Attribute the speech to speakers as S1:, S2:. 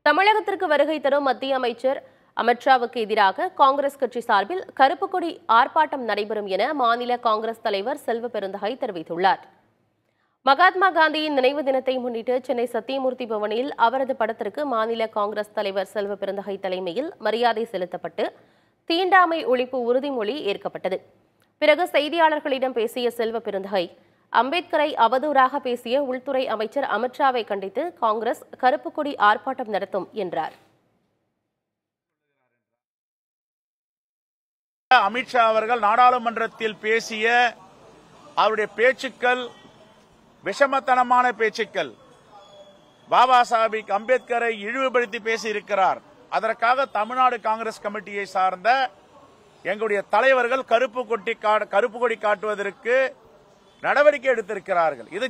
S1: தமிழகத்திற்கு வருகை தரும் மத்திய அமைச்சர் அமித்ஷாவுக்கு எதிராக காங்கிரஸ் கட்சி சார்பில் கருப்பு கொடி ஆர்ப்பாட்டம் நடைபெறும் என மாநில காங்கிரஸ் தலைவர் செல்வ பெருந்தகை தெரிவித்துள்ளார். மகாத்மா காந்தியின் நினைவு தினத்தை முன்னிட்டு சென்னை சத்தியமூர்த்தி பவனில் அவரது படத்திற்கு மாநில காங்கிரஸ் தலைவர் செல்வ பெருந்தகை தலைமையில் மரியாதை செலுத்தப்பட்டு தீண்டாமை ஒழிப்பு உறுதிமொழி ஏற்கப்பட்டது. பிறகு செய்தியாளர்களிடம் பேசிய செல்வ பெருந்தகை, அம்பேத்கரை அவதூறாக பேசிய உள்துறை அமைச்சர் அமித்ஷாவை கண்டித்து காங்கிரஸ் கருப்பு கொடி ஆர்ப்பாட்டம் நடத்தும் என்றார்.
S2: அமித்ஷா அவர்கள் நாடாளுமன்றத்தில் பேசிய அவருடைய பேச்சுக்கள் விஷமத்தனமான பேச்சுக்கள். பாபா சாஹிப் அம்பேத்கரை இழிவுபடுத்தி பேசியிருக்கிறார். அதற்காக தமிழ்நாடு காங்கிரஸ் கமிட்டியை சார்ந்த எங்களுடைய தலைவர்கள் கருப்பு கொடி காட்டுவதற்கு நடவடிக்கை எடுத்திருக்கிறார்கள். இது